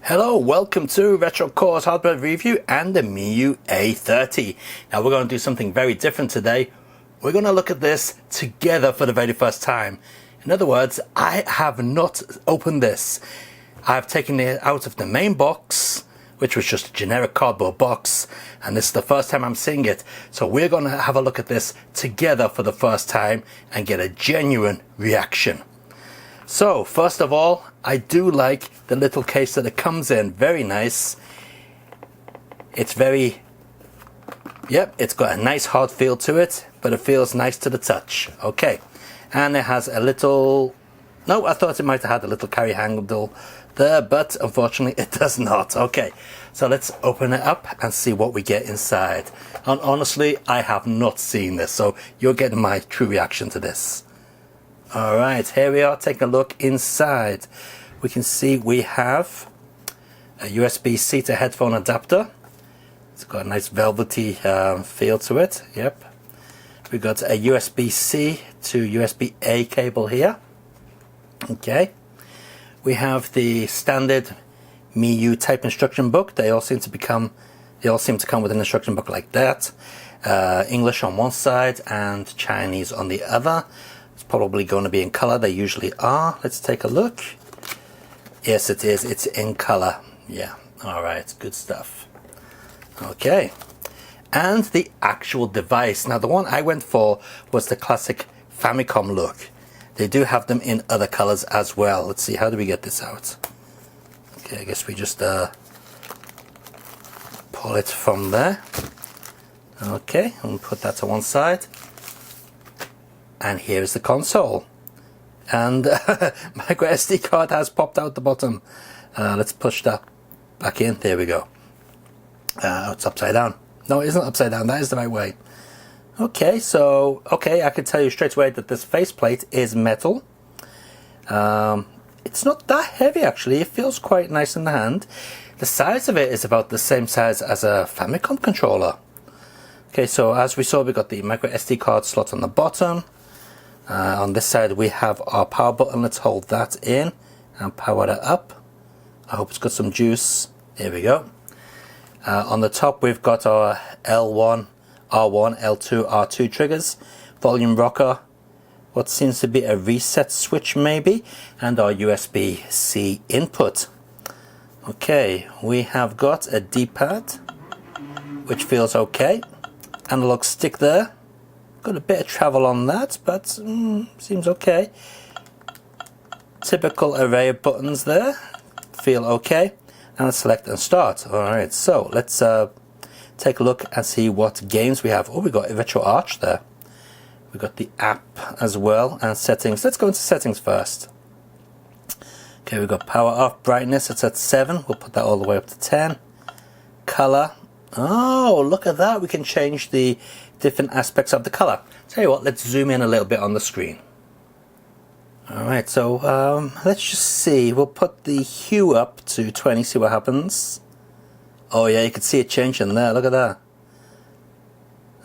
Hello, welcome to Retrocore's hardware review and the Miyoo A30. Now we're going to do something very different today. We're going to look at this together for the very first time. In other words, I have not opened this. I've taken it out of the main box, which was just a generic cardboard box, and this is the first time I'm seeing it. So we're going to have a look at this together for the first time and get a genuine reaction. So first of all, I do like the little case that it comes in. Very nice. It's it's got a nice hard feel to it, but it feels nice to the touch. Okay, and it has a little, no, I thought it might have had a little carry handle there, but unfortunately it does not. Okay, so let's open it up and see what we get inside. And honestly, I have not seen this, so you're getting my true reaction to this. Alright, here we are, taking a look inside. We can see we have a USB-C to headphone adapter. It's got a nice velvety feel to it, yep. We've got a USB-C to USB-A cable here. Okay. We have the standard Miyoo type instruction book. They all seem to come with an instruction book like that. English on one side and Chinese on the other. It's probably going to be in color. They usually are. Let's take a look. Yes, it is. It's in color. Yeah. All right. Good stuff. Okay. And the actual device. Now, the one I went for was the classic Famicom look. They do have them in other colors as well. Let's see. How do we get this out? Okay. I guess we just pull it from there. Okay. And put that to one side. And here is the console, and micro SD card has popped out the bottom. Let's push that back in. There we go. It's upside down. No, it isn't upside down. That is the right way. Okay, so I can tell you straight away that this faceplate is metal. It's not that heavy actually. It feels quite nice in the hand. The size of it is about the same size as a Famicom controller. Okay, so as we saw, we got the micro SD card slot on the bottom. On this side we have our power button. Let's hold that in and power it up. I hope it's got some juice. There we go. On the top we've got our L1, R1, L2, R2 triggers, volume rocker, what seems to be a reset switch maybe, and our USB-C input. Okay, we have got a D-pad, which feels okay. Analog stick there. Got a bit of travel on that, but seems okay. Typical array of buttons there. Feel okay. And select and start. Alright, so let's take a look and see what games we have. Oh, we got a Retro Arch there. We got the app as well, and settings. Let's go into settings first. Okay, we've got power off, brightness, it's at 7. We'll put that all the way up to 10. Color. Oh, look at that. We can change the different aspects of the color. Tell you what, let's zoom in a little bit on the screen. Alright, so let's just see. We'll put the hue up to 20, see what happens. Oh yeah, you can see it changing there. Look at that.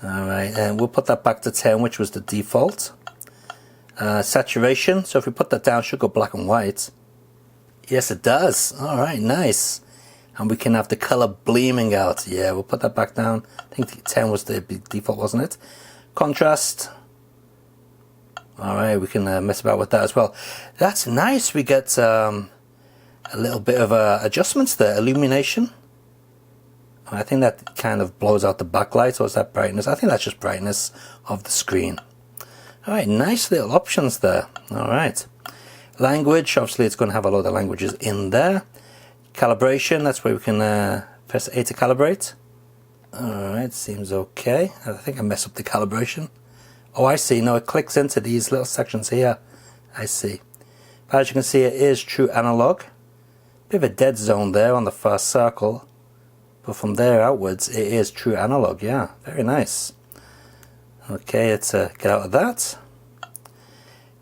Alright, and we'll put that back to 10, which was the default. Saturation, so if we put that down, it should go black and white. Yes, it does. Alright, nice. And we can have the color bleeding out. Yeah, we'll put that back down. I think 10 was the default, wasn't it? Contrast. Alright, we can mess about with that as well. That's nice. We get a little bit of adjustments there. Illumination. I think that kind of blows out the backlight, or is that brightness? I think that's just brightness of the screen. Alright, nice little options there. Alright. Language, obviously it's going to have a lot of languages in there. Calibration, that's where we can press A to calibrate. Alright, seems okay. I think I messed up the calibration. Oh, I see. No, it clicks into these little sections here. I see. But as you can see, it is true analog. Bit of a dead zone there on the first circle. But from there outwards, it is true analog. Yeah, very nice. Okay, let's get out of that.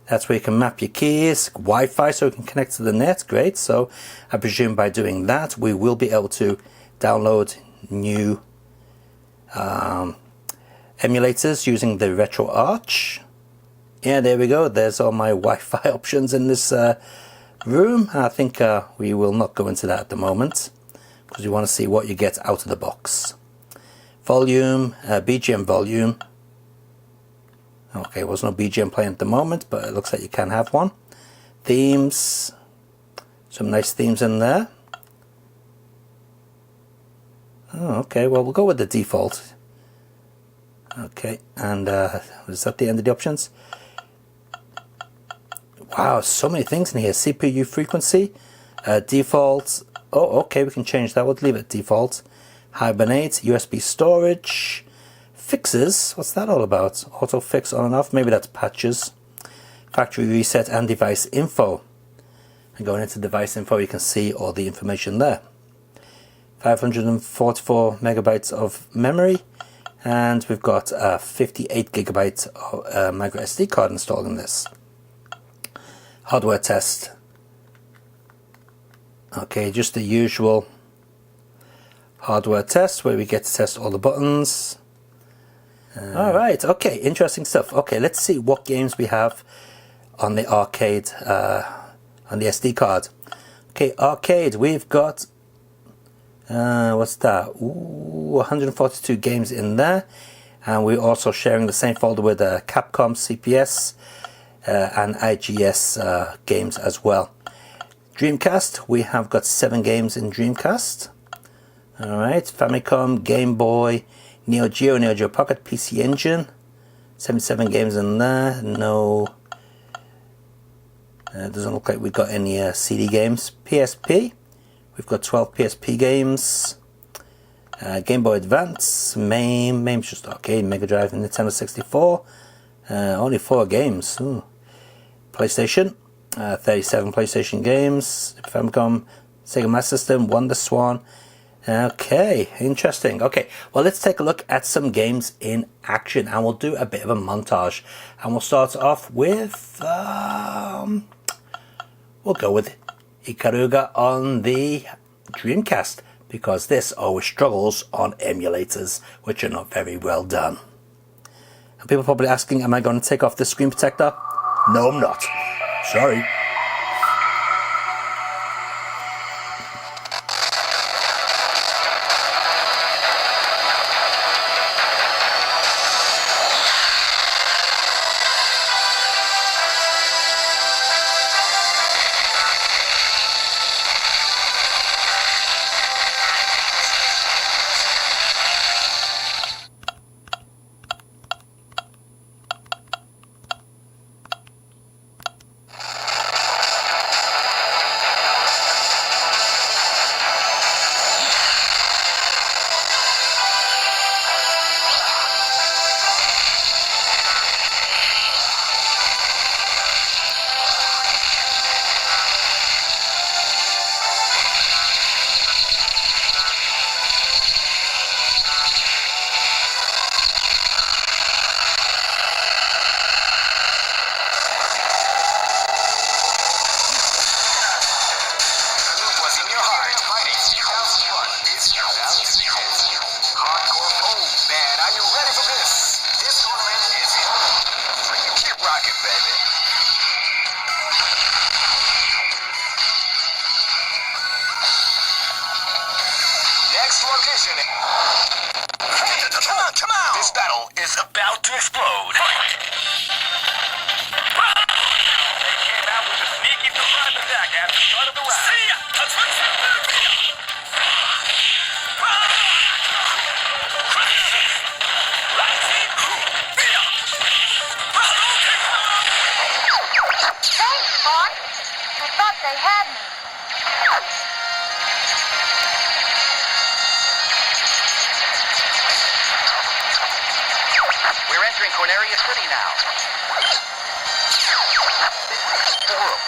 That's where you can map your keys, Wi-Fi, so you can connect to the net. Great. So I presume by doing that, we will be able to download new emulators using the Retro Arch. Yeah, there we go. There's all my Wi-Fi options in this room. I think we will not go into that at the moment because we want to see what you get out of the box. Volume, BGM volume. Okay, there's no BGM playing at the moment, but it looks like you can have one. Themes, some nice themes in there. Oh, okay, well, we'll go with the default. Okay, and is that the end of the options? Wow, so many things in here. CPU frequency, default. Oh, okay, we can change that. We'll leave it default. Hibernate, USB storage, fixes. What's that all about? Auto fix on and off. Maybe that's patches. Factory reset and device info. And going into device info, you can see all the information there. 544 megabytes of memory, and we've got a 58 gigabyte micro SD card installed in this. Hardware test. Okay, just the usual hardware test where we get to test all the buttons. Alright, okay, interesting stuff. Okay, let's see what games we have on the arcade, on the SD card. Okay, arcade, we've got, what's that? Ooh, 142 games in there. And we're also sharing the same folder with Capcom, CPS, and IGS games as well. Dreamcast, we have got 7 games in Dreamcast. Alright, Famicom, Game Boy, Neo Geo Pocket, PC Engine, 77 games in there. No, doesn't look like we've got any CD games. PSP, we've got 12 PSP games. Game Boy Advance, MAME's just arcade, Mega Drive, and Nintendo 64. Only 4 games. Ooh. PlayStation, 37 PlayStation games. Famicom, Sega Master System, Wonder Swan. Okay, interesting. Okay, well, let's take a look at some games in action, and we'll do a bit of a montage. And we'll start off with, we'll go with Ikaruga on the Dreamcast, because this always struggles on emulators, which are not very well done. And people are probably asking, am I going to take off the screen protector? No, I'm not. Sorry. Come on! This battle is about to explode. They came out with a sneaky surprise attack at the start of the round. See ya! Thanks, Fox. I thought they had me. We're entering Corneria City now. Horrible.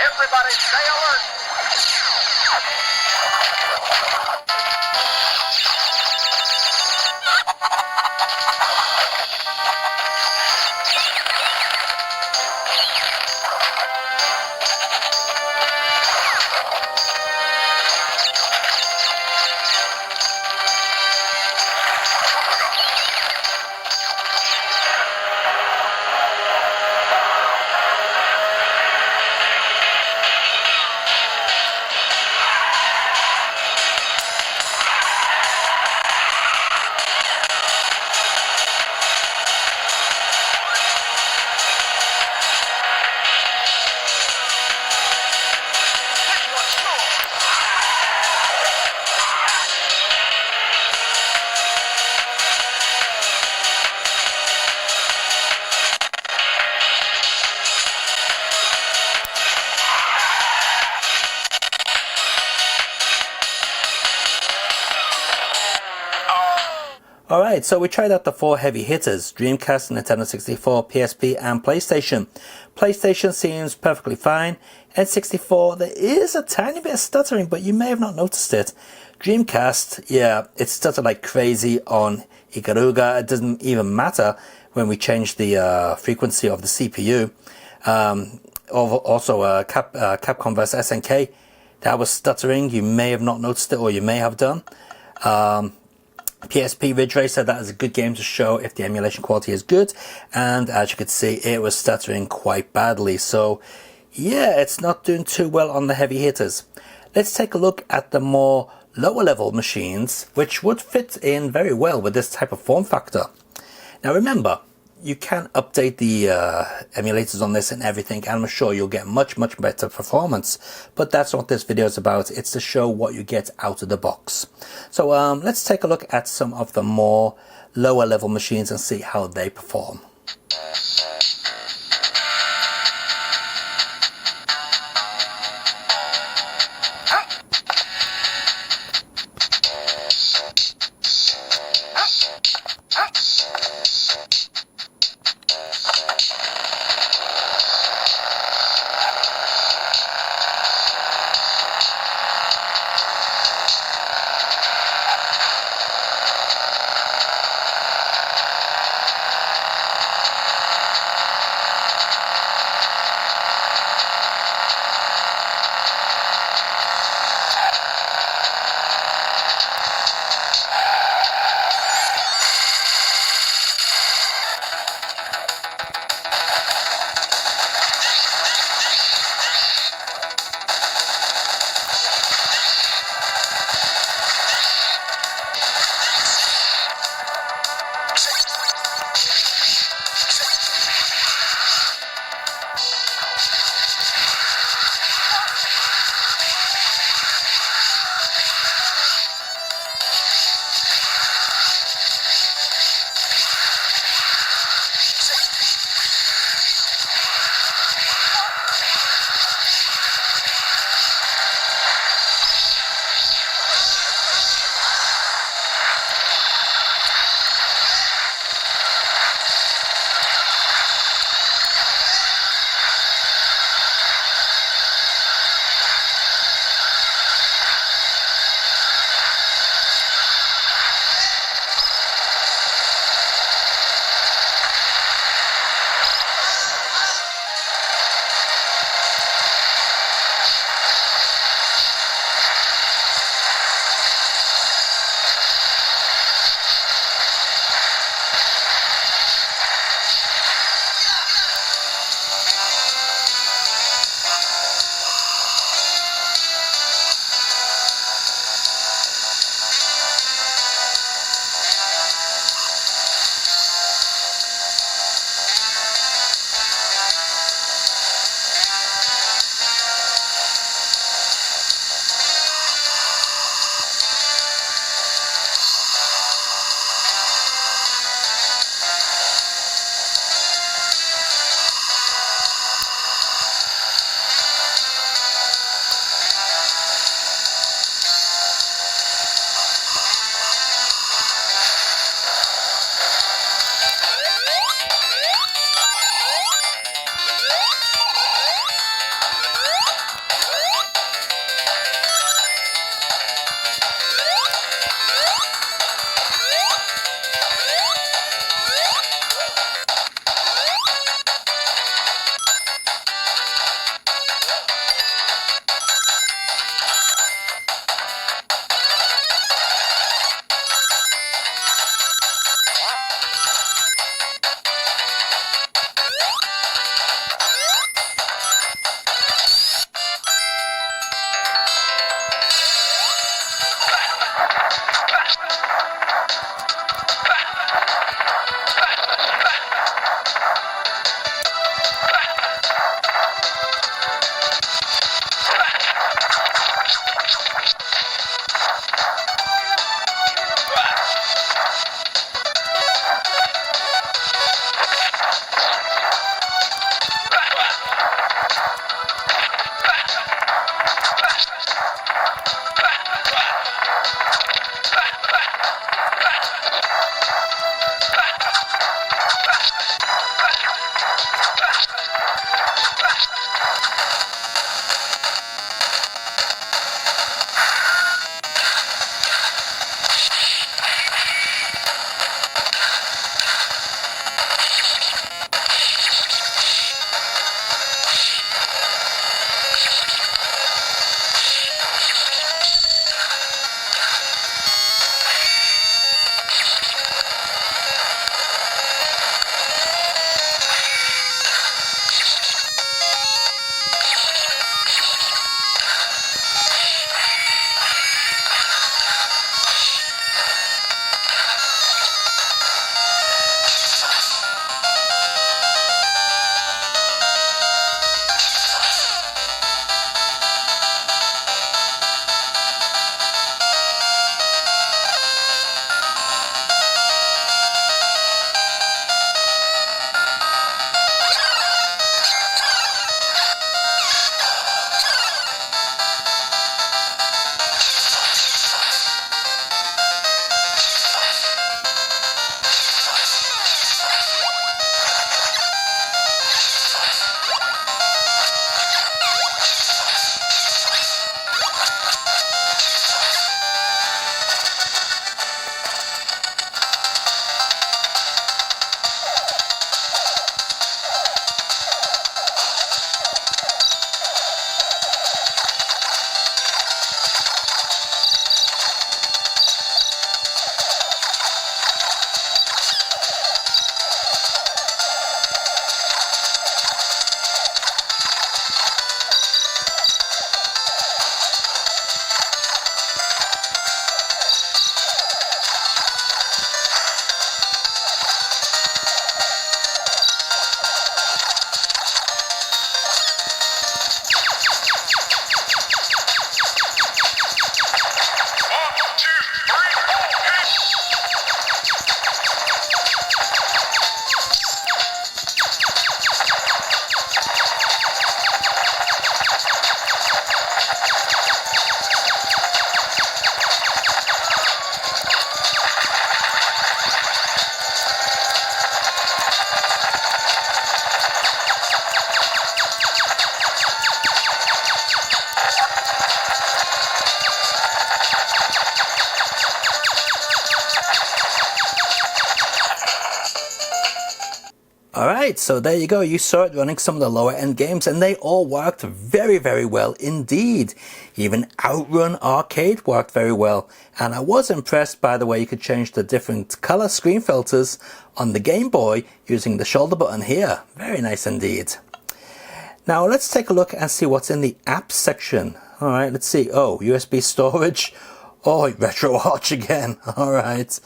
Everybody stay alert. Alright, so we tried out the 4 heavy hitters: Dreamcast, Nintendo 64, PSP, and PlayStation. PlayStation seems perfectly fine. N64, there is a tiny bit of stuttering, but you may have not noticed it. Dreamcast, yeah, it stuttered like crazy on Ikaruga. It doesn't even matter when we change the frequency of the CPU. Also, Capcom vs SNK, that was stuttering. You may have not noticed it, or you may have done. PSP Ridge Racer, that is a good game to show if the emulation quality is good, and as you can see, it was stuttering quite badly. So yeah, it's not doing too well on the heavy hitters. Let's take a look at the more lower level machines, which would fit in very well with this type of form factor. Now remember, you can update the emulators on this and everything, and I'm sure you'll get much better performance, but that's not what this video is about. It's to show what you get out of the box. So let's take a look at some of the more lower level machines and see how they perform. Alright, so there you go. You saw it running some of the lower end games and they all worked very, very well indeed. Even Outrun Arcade worked very well. And I was impressed by the way you could change the different color screen filters on the Game Boy using the shoulder button here. Very nice indeed. Now let's take a look and see what's in the apps section. Alright, let's see. Oh, USB storage. Oh, RetroArch again. Alright.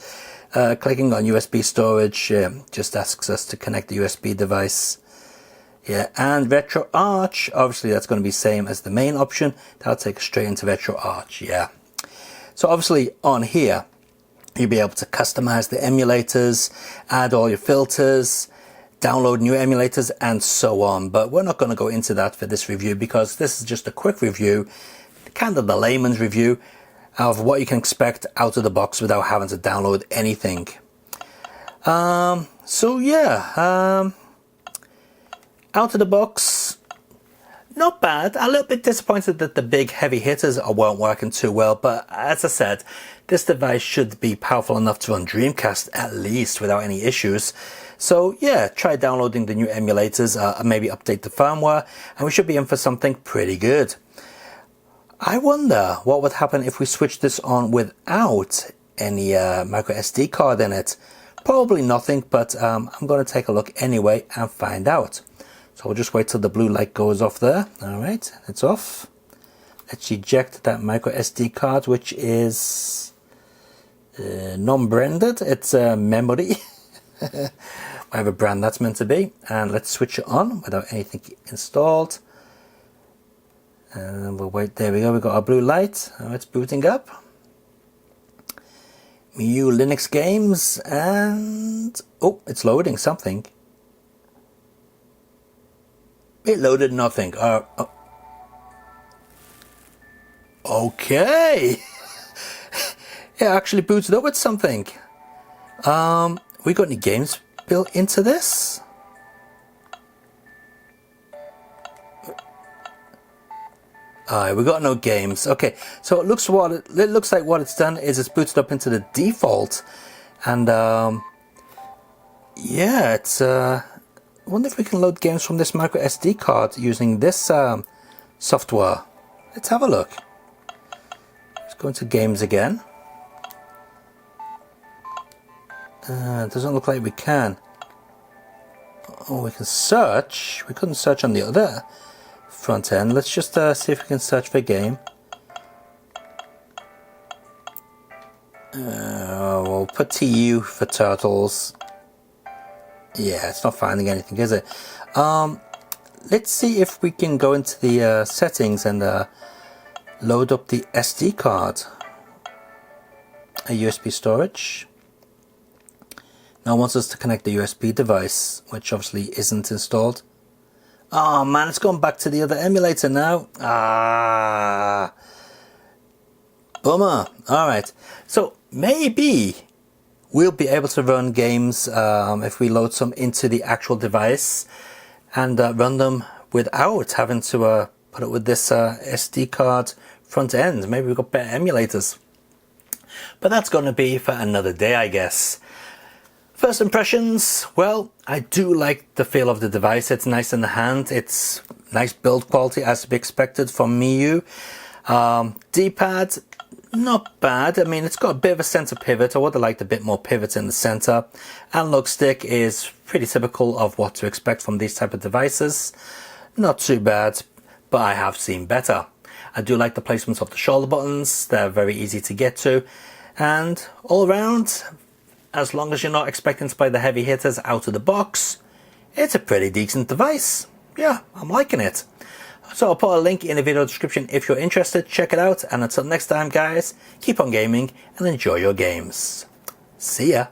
Clicking on USB storage just asks us to connect the USB device. Yeah, and RetroArch, obviously that's going to be same as the main option. That'll take us straight into RetroArch, yeah. So obviously on here, you'll be able to customize the emulators, add all your filters, download new emulators, and so on. But we're not going to go into that for this review because this is just a quick review, kind of the layman's review of what you can expect out of the box without having to download anything. So yeah, out of the box, not bad. A little bit disappointed that the big heavy hitters weren't working too well, but as I said, this device should be powerful enough to run Dreamcast at least without any issues. So yeah, try downloading the new emulators, maybe update the firmware, and we should be in for something pretty good. I wonder what would happen if we switched this on without any micro SD card in it. Probably nothing, but I'm going to take a look anyway and find out. So we'll just wait till the blue light goes off there. Alright, it's off. Let's eject that micro SD card, which is non-branded. It's memory. Whatever brand that's meant to be. And let's switch it on without anything installed. And we'll wait. There we go. We've got our blue light. Oh, it's booting up. Miyoo Linux games, and oh, it's loading something. It loaded nothing. Oh. Okay. It actually booted up with something. We got any games built into this? We got no games. Okay, so it looks like what it's done is it's booted up into the default, and yeah, it's. I wonder if we can load games from this micro SD card using this software. Let's have a look. Let's go into games again. It doesn't look like we can. Oh, we can search. We couldn't search on the other front end. Let's just see if we can search for a game. We'll put TU for turtles. Yeah, it's not finding anything, is it? Let's see if we can go into the settings and load up the SD card. A USB storage. Now it wants us to connect the USB device, which obviously isn't installed. Oh man, it's gone back to the other emulator now. Bummer. Alright, so maybe we'll be able to run games if we load some into the actual device and run them without having to put it with this SD card front end. Maybe we've got better emulators. But that's going to be for another day, I guess. First impressions, well, I do like the feel of the device. It's nice in the hand. It's nice build quality as to be expected from Miyoo. D-pad, not bad. I mean, it's got a bit of a center pivot. I would have liked a bit more pivot in the center. Analog stick is pretty typical of what to expect from these type of devices. Not too bad, but I have seen better. I do like the placement of the shoulder buttons. They're very easy to get to. And all around, as long as you're not expecting to play the heavy hitters out of the box, it's a pretty decent device. Yeah, I'm liking it. So I'll put a link in the video description if you're interested. Check it out. And until next time, guys, keep on gaming and enjoy your games. See ya.